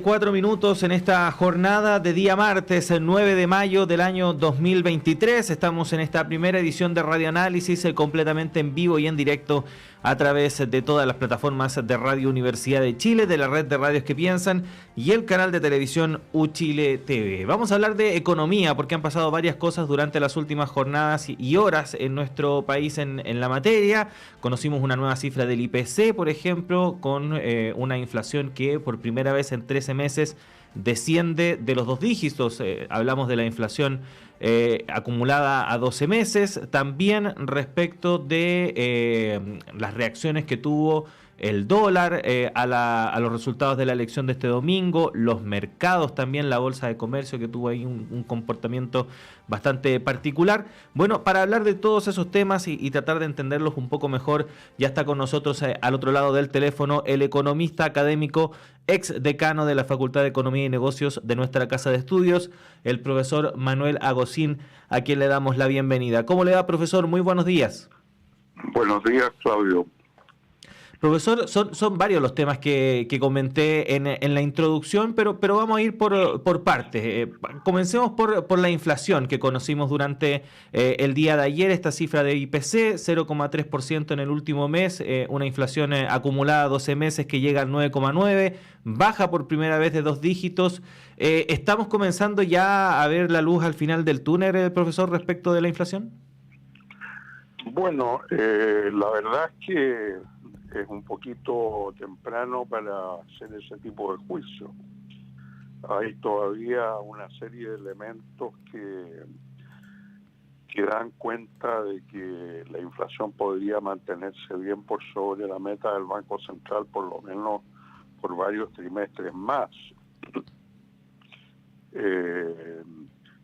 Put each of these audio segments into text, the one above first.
4 minutos en esta jornada de día martes, el 9 de mayo del año 2023. Estamos en esta primera edición de Radio Análisis, completamente en vivo y en directo a través de todas las plataformas de Radio Universidad de Chile, de la red de radios que piensan y el canal de televisión UChile TV. Vamos a hablar de economía porque han pasado varias cosas durante las últimas jornadas y horas en nuestro país en la materia. Conocimos una nueva cifra del IPC, por ejemplo, con una inflación que por primera vez en 13 meses desciende de los 2 dígitos. Hablamos de la inflación acumulada a 12 meses. También respecto de las reacciones que tuvo el dólar a los resultados de la elección de este domingo, los mercados también, la bolsa de comercio que tuvo ahí un comportamiento bastante particular. Bueno, para hablar de todos esos temas y tratar de entenderlos un poco mejor, ya está con nosotros al otro lado del teléfono el economista académico, ex decano de la Facultad de Economía y Negocios de nuestra casa de estudios, el profesor Manuel Agosín, a quien le damos la bienvenida. ¿Cómo le va, profesor? Muy buenos días. Buenos días, Claudio. Profesor, son varios los temas que comenté en la introducción, pero vamos a ir por partes. Comencemos por la inflación que conocimos durante el día de ayer, esta cifra de IPC, 0,3% en el último mes, una inflación acumulada a 12 meses que llega al 9,9%, baja por primera vez de 2 dígitos. ¿Estamos comenzando ya a ver la luz al final del túnel, profesor, respecto de la inflación? Bueno, la verdad es que es un poquito temprano para hacer ese tipo de juicio. Hay todavía una serie de elementos que dan cuenta de que la inflación podría mantenerse bien por sobre la meta del Banco Central, por lo menos por varios trimestres más.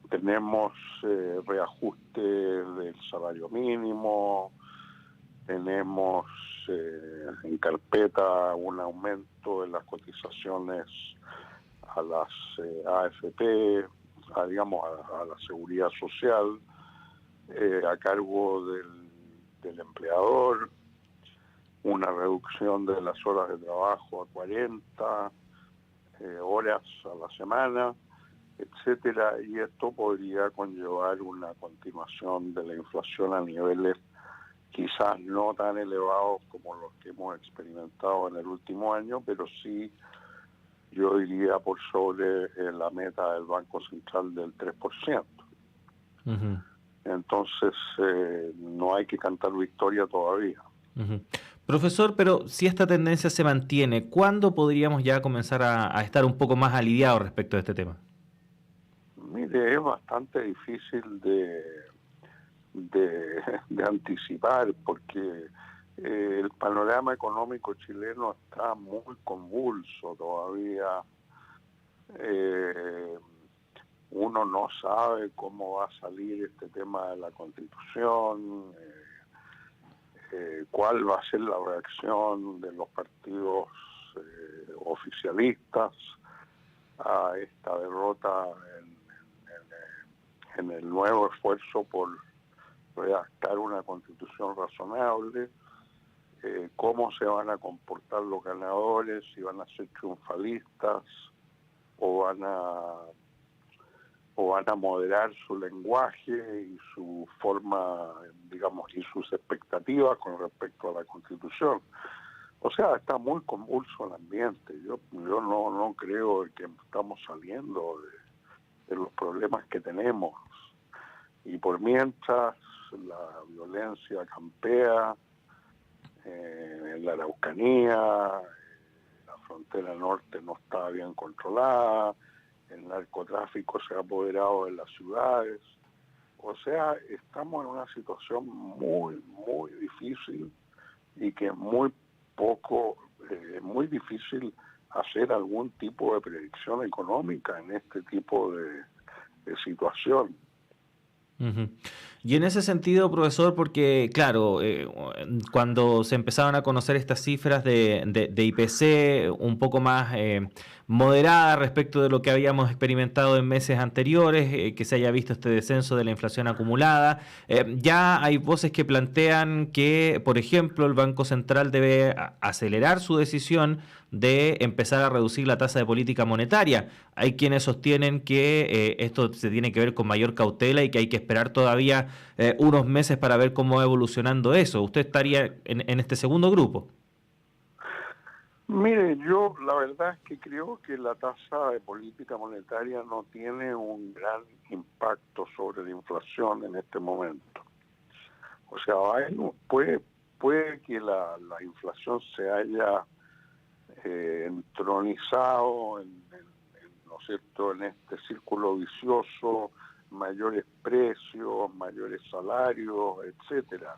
Tenemos reajuste del salario mínimo, tenemos en carpeta un aumento de las cotizaciones a las AFP, a la seguridad social, a cargo del empleador, una reducción de las horas de trabajo a 40 horas a la semana, etcétera, y esto podría conllevar una continuación de la inflación a niveles quizás no tan elevados como los que hemos experimentado en el último año, pero sí, yo diría, por sobre la meta del Banco Central del 3%. Uh-huh. Entonces, no hay que cantar victoria todavía. Uh-huh. Profesor, pero si esta tendencia se mantiene, ¿cuándo podríamos ya comenzar a estar un poco más aliviados respecto a este tema? Mire, es bastante difícil de anticipar porque el panorama económico chileno está muy convulso todavía. Uno no sabe cómo va a salir este tema de la Constitución, cuál va a ser la reacción de los partidos oficialistas a esta derrota en el nuevo esfuerzo por redactar una constitución razonable, cómo se van a comportar los ganadores, si van a ser triunfalistas o van a moderar su lenguaje y su forma, digamos, y sus expectativas con respecto a la constitución. O sea, está muy convulso el ambiente. Yo no creo que estamos saliendo de los problemas que tenemos. Y por mientras la violencia campea en la Araucanía, la frontera norte no está bien controlada, el narcotráfico se ha apoderado de las ciudades. O sea, estamos en una situación muy, muy difícil y que es muy difícil hacer algún tipo de predicción económica en este tipo de situación. Uh-huh. Y en ese sentido, profesor, porque claro, cuando se empezaron a conocer estas cifras de IPC un poco más moderadas respecto de lo que habíamos experimentado en meses anteriores, que se haya visto este descenso de la inflación acumulada, ya hay voces que plantean que, por ejemplo, el Banco Central debe acelerar su decisión de empezar a reducir la tasa de política monetaria. Hay quienes sostienen que esto se tiene que ver con mayor cautela y que hay que esperar todavía unos meses para ver cómo va evolucionando eso. ¿Usted estaría en este segundo grupo? Mire, yo la verdad es que creo que la tasa de política monetaria no tiene un gran impacto sobre la inflación en este momento. O sea, puede que la inflación se haya entronizado ¿no es cierto?, en este círculo vicioso, mayores precios, mayores salarios, etcétera.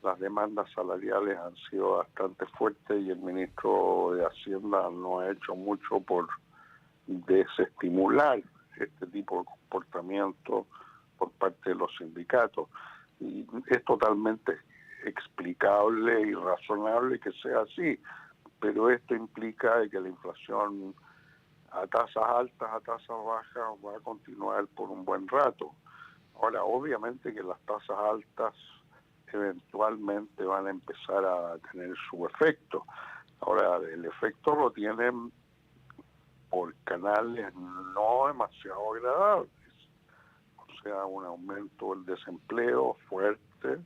Las demandas salariales han sido bastante fuertes y el ministro de Hacienda no ha hecho mucho por desestimular este tipo de comportamiento por parte de los sindicatos. Y es totalmente explicable y razonable que sea así, pero esto implica que la inflación a tasas altas, a tasas bajas, va a continuar por un buen rato. Ahora, obviamente que las tasas altas eventualmente van a empezar a tener su efecto. Ahora, el efecto lo tienen por canales no demasiado agradables. O sea, un aumento del desempleo fuerte,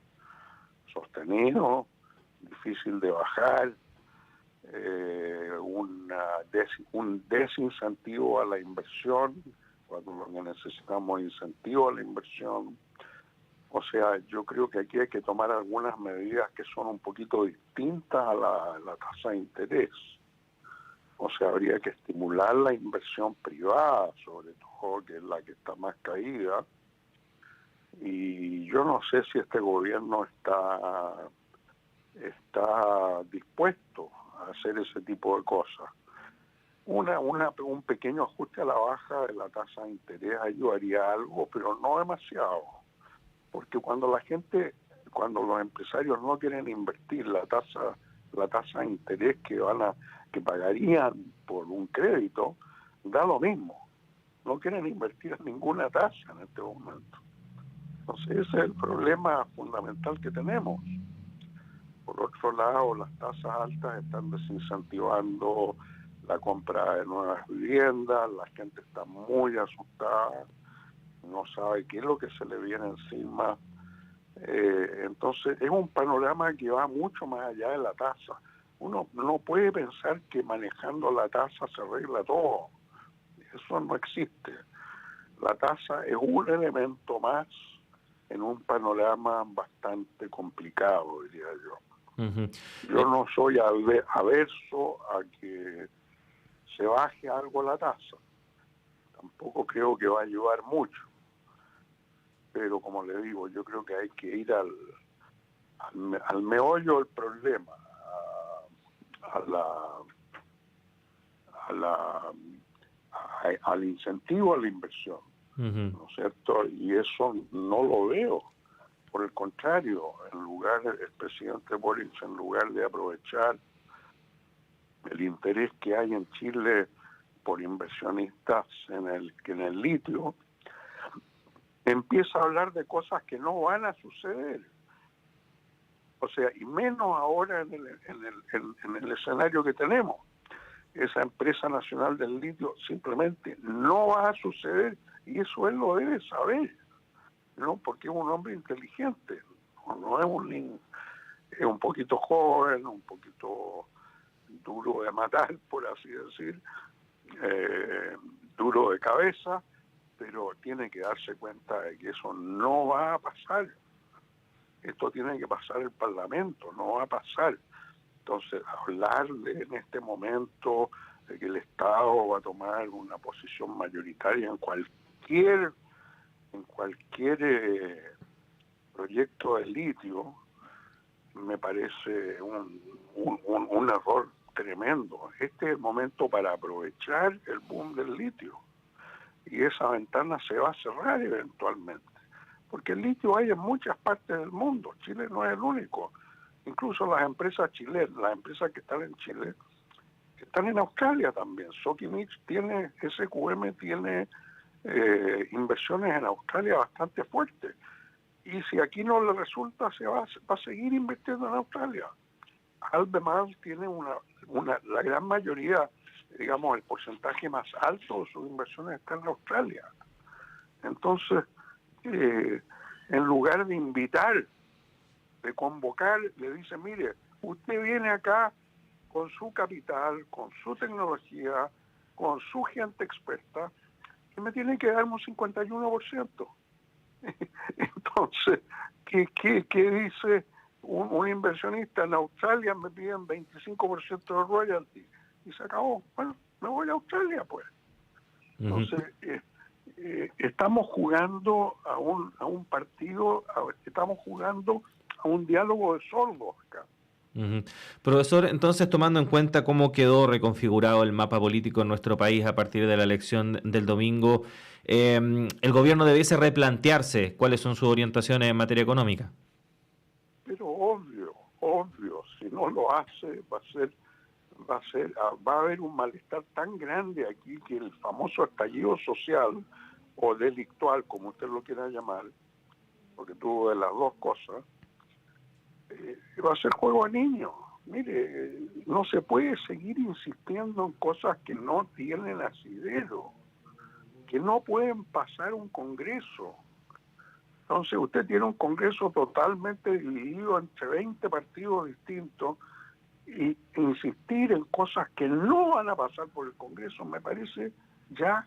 sostenido, difícil de bajar, un desincentivo a la inversión, cuando lo que necesitamos es incentivo a la inversión. O sea, yo creo que aquí hay que tomar algunas medidas que son un poquito distintas a la tasa de interés. O sea, habría que estimular la inversión privada, sobre todo, que es la que está más caída. Y yo no sé si este gobierno está dispuesto a hacer ese tipo de cosas. Un pequeño ajuste a la baja de la tasa de interés ayudaría algo, pero no demasiado. Porque cuando los empresarios no quieren invertir la tasa de interés que pagarían por un crédito, da lo mismo. No quieren invertir en ninguna tasa en este momento. Entonces ese es el problema fundamental que tenemos. Por otro lado, las tasas altas están desincentivando la compra de nuevas viviendas, la gente está muy asustada, no sabe qué es lo que se le viene encima. Entonces es un panorama que va mucho más allá de la tasa. Uno no puede pensar que manejando la tasa se arregla todo. Eso no existe. La tasa es un elemento más en un panorama bastante complicado, diría yo. Uh-huh. Yo no soy averso a que se baje algo la tasa. Tampoco creo que va a ayudar mucho. Pero como le digo, yo creo que hay que ir al meollo del problema, al incentivo a la inversión, uh-huh, ¿no es cierto? Y eso no lo veo. Por el contrario, el presidente Boric, en lugar de aprovechar el interés que hay en Chile por inversionistas en el litio, empieza a hablar de cosas que no van a suceder. O sea, y menos ahora en el escenario que tenemos. Esa empresa nacional del litio simplemente no va a suceder, y eso él lo debe saber, ¿no? Porque es un hombre inteligente, no es un poquito joven, un poquito duro de matar, por así decir, duro de cabeza, pero tiene que darse cuenta de que eso no va a pasar. Esto tiene que pasar el Parlamento, no va a pasar. Entonces, hablarle en este momento de que el Estado va a tomar una posición mayoritaria en cualquier proyecto de litio, me parece un error tremendo. Este es el momento para aprovechar el boom del litio, y esa ventana se va a cerrar eventualmente. porque el litio hay en muchas partes del mundo. Chile no es el único. Incluso las empresas chilenas, las empresas que están en Chile, están en Australia también. Sokimich tiene, SQM tiene inversiones en Australia bastante fuertes. Y si aquí no le resulta, se va a seguir invirtiendo en Australia. Albemarle tiene la gran mayoría, digamos, el porcentaje más alto de sus inversiones está en Australia. Entonces, en lugar de invitar, de convocar, le dice, mire, usted viene acá con su capital, con su tecnología, con su gente experta, y me tiene que dar un 51%. Entonces, ¿qué dice un inversionista en Australia? Me piden 25% de royalty y se acabó. Bueno, me voy a Australia, pues. Entonces, estamos jugando a un partido, estamos jugando a un diálogo de sordos acá. Profesor, entonces tomando en cuenta cómo quedó reconfigurado el mapa político en nuestro país a partir de la elección del domingo, ¿el gobierno debiese replantearse cuáles son sus orientaciones en materia económica? Pero obvio, si no lo hace, va a haber un malestar tan grande aquí que el famoso estallido social o delictual, como usted lo quiera llamar, porque tuvo de las dos cosas, va a ser juego a niños. Mire, no se puede seguir insistiendo en cosas que no tienen asidero, que no pueden pasar un congreso. Entonces usted tiene un congreso totalmente dividido entre 20 partidos distintos y insistir en cosas que no van a pasar por el congreso me parece ya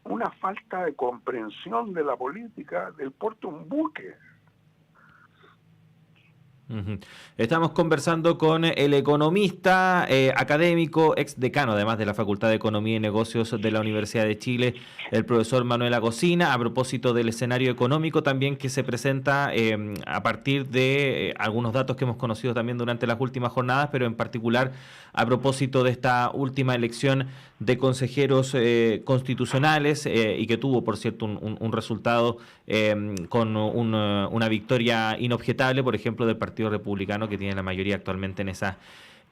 una falta de comprensión de la política del porte un buque. Estamos conversando con el economista, académico, ex decano además de la Facultad de Economía y Negocios de la Universidad de Chile, el profesor Manuel Agostina, a propósito del escenario económico también que se presenta a partir de algunos datos que hemos conocido también durante las últimas jornadas, pero en particular a propósito de esta última elección de consejeros constitucionales y que tuvo, por cierto, un resultado con una victoria inobjetable, por ejemplo, del Partido Republicano, que tiene la mayoría actualmente en esa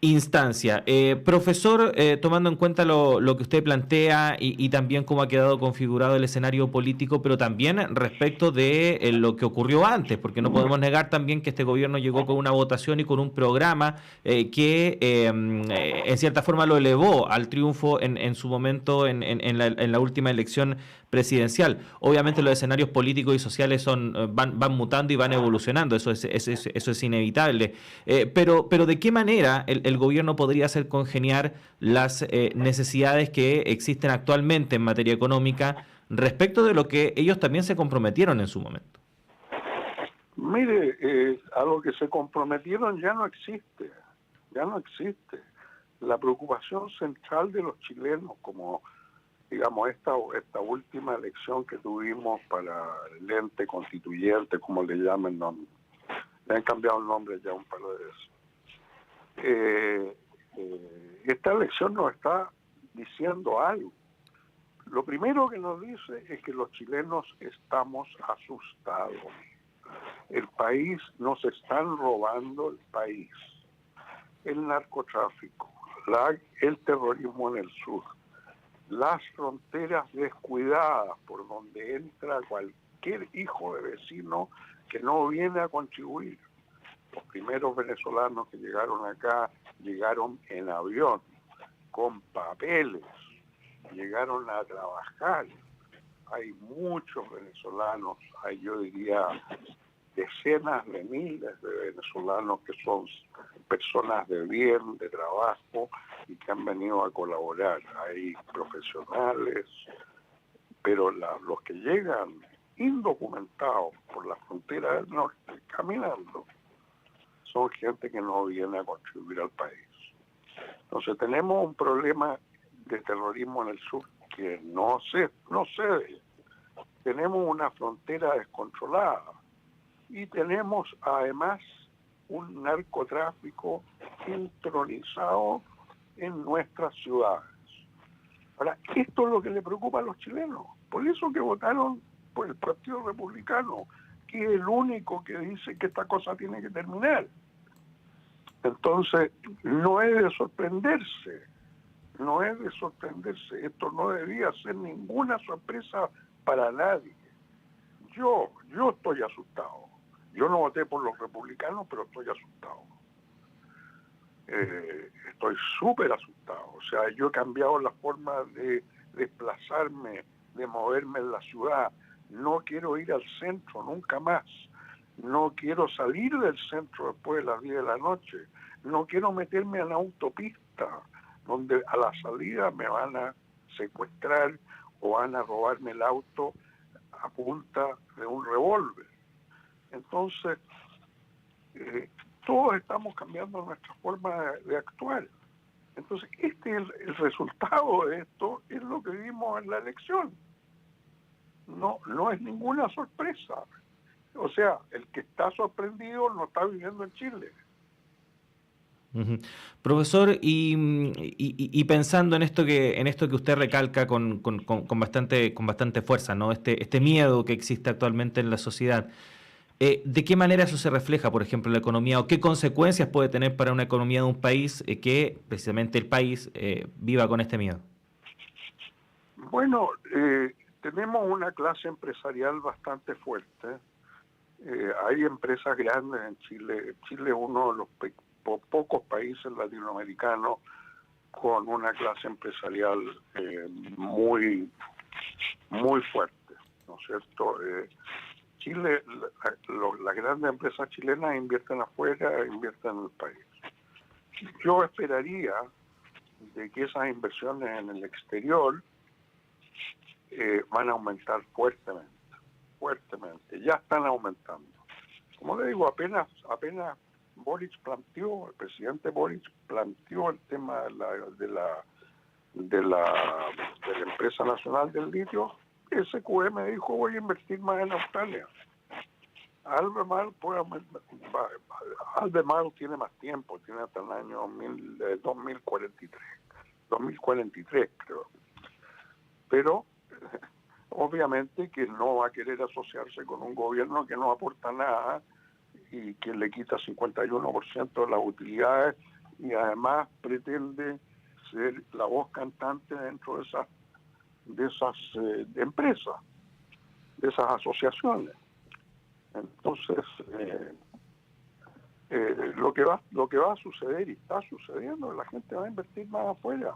instancia. Profesor, tomando en cuenta lo que usted plantea y también cómo ha quedado configurado el escenario político, pero también respecto de lo que ocurrió antes, porque no podemos negar también que este gobierno llegó con una votación y con un programa que en cierta forma lo elevó al triunfo en su momento en la última elección presidencial. Obviamente los escenarios políticos y sociales van mutando y van evolucionando, eso es inevitable. Pero ¿de qué manera el gobierno podría hacer congeniar las necesidades que existen actualmente en materia económica respecto de lo que ellos también se comprometieron en su momento? Mire, a lo que se comprometieron ya no existe. La preocupación central de los chilenos, como digamos esta última elección que tuvimos para el ente constituyente, como le llamen, le han cambiado el nombre ya un par de veces. Esta elección nos está diciendo algo. Lo primero que nos dice es que los chilenos estamos asustados. El país, nos están robando el país. El narcotráfico, el terrorismo en el sur, las fronteras descuidadas por donde entra cualquier hijo de vecino que no viene a contribuir. Los primeros venezolanos que llegaron acá llegaron en avión, con papeles, llegaron a trabajar. Hay muchos venezolanos, yo diría decenas de miles de venezolanos que son personas de bien, de trabajo y que han venido a colaborar. Hay profesionales, pero los que llegan indocumentados por la frontera del norte, caminando, son gente que no viene a contribuir al país. Entonces tenemos un problema de terrorismo en el sur que no cede. Tenemos una frontera descontrolada y tenemos además un narcotráfico entronizado en nuestras ciudades. Ahora, esto es lo que le preocupa a los chilenos. Por eso que votaron por el Partido Republicano, que es el único que dice que esta cosa tiene que terminar. Entonces, no es de sorprenderse, esto no debía ser ninguna sorpresa para nadie. Yo estoy asustado. Yo no voté por los republicanos, pero estoy asustado. Estoy súper asustado. O sea, yo he cambiado la forma de desplazarme, de moverme en la ciudad. No quiero ir al centro nunca más. No quiero salir del centro después de las 10 de la noche. No quiero meterme en la autopista, donde a la salida me van a secuestrar o van a robarme el auto a punta de un revólver. Entonces, todos estamos cambiando nuestra forma de actuar. Entonces, el resultado de esto es lo que vimos en la elección. No es ninguna sorpresa. O sea, el que está sorprendido no está viviendo en Chile. Uh-huh. Profesor, y pensando en esto que usted recalca con bastante fuerza, ¿no? Este miedo que existe actualmente en la sociedad, ¿de qué manera eso se refleja, por ejemplo, en la economía, o qué consecuencias puede tener para una economía de un país que precisamente el país viva con este miedo? Bueno, tenemos una clase empresarial bastante fuerte. Hay empresas grandes en Chile. Chile es uno de los pocos países latinoamericanos con una clase empresarial muy fuerte, ¿no es cierto? Chile, las grandes empresas chilenas invierten afuera, invierten en el país. Yo esperaría de que esas inversiones en el exterior van a aumentar fuertemente, ya están aumentando. Como le digo, apenas el presidente Boric planteó el tema de la empresa nacional del litio, SQM dijo: voy a invertir más en Australia. Albemarle tiene más tiempo, tiene hasta el año 2043 creo. Pero obviamente que no va a querer asociarse con un gobierno que no aporta nada y que le quita 51% de las utilidades, y además pretende ser la voz cantante dentro de esas empresas, de esas asociaciones. Entonces, lo que va a suceder y está sucediendo, la gente va a invertir más afuera.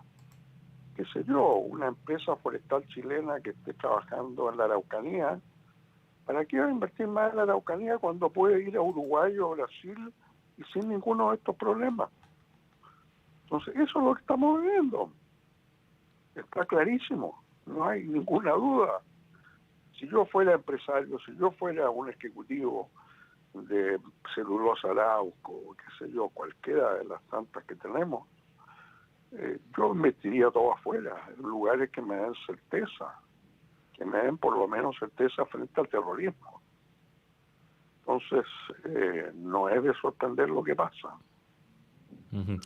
Qué sé yo, una empresa forestal chilena que esté trabajando en la Araucanía, ¿para qué va a invertir más en la Araucanía cuando puede ir a Uruguay o Brasil y sin ninguno de estos problemas? Entonces, eso es lo que estamos viviendo. Está clarísimo, no hay ninguna duda. Si yo fuera empresario, si yo fuera un ejecutivo de Celulosa Arauco, qué sé yo, cualquiera de las tantas que tenemos, yo invertiría todo afuera, en lugares que me den certeza, que me den por lo menos certeza frente al terrorismo. Entonces, no es de sorprender lo que pasa. Uh-huh.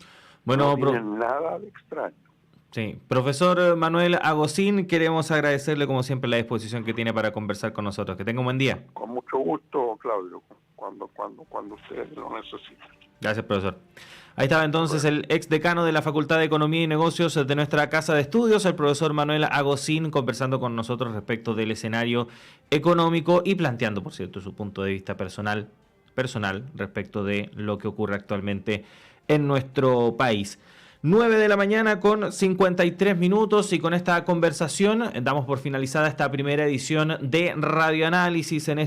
Bueno, no tiene nada de extraño. Sí, profesor Manuel Agosín, queremos agradecerle como siempre la disposición que tiene para conversar con nosotros. Que tenga un buen día. Con mucho gusto, Claudio, cuando ustedes lo necesiten. Gracias, profesor. Ahí estaba entonces el ex decano de la Facultad de Economía y Negocios de nuestra Casa de Estudios, el profesor Manuel Agosín, conversando con nosotros respecto del escenario económico y planteando, por cierto, su punto de vista personal respecto de lo que ocurre actualmente en nuestro país. 9 de la mañana con 53 minutos, y con esta conversación damos por finalizada esta primera edición de Radioanálisis en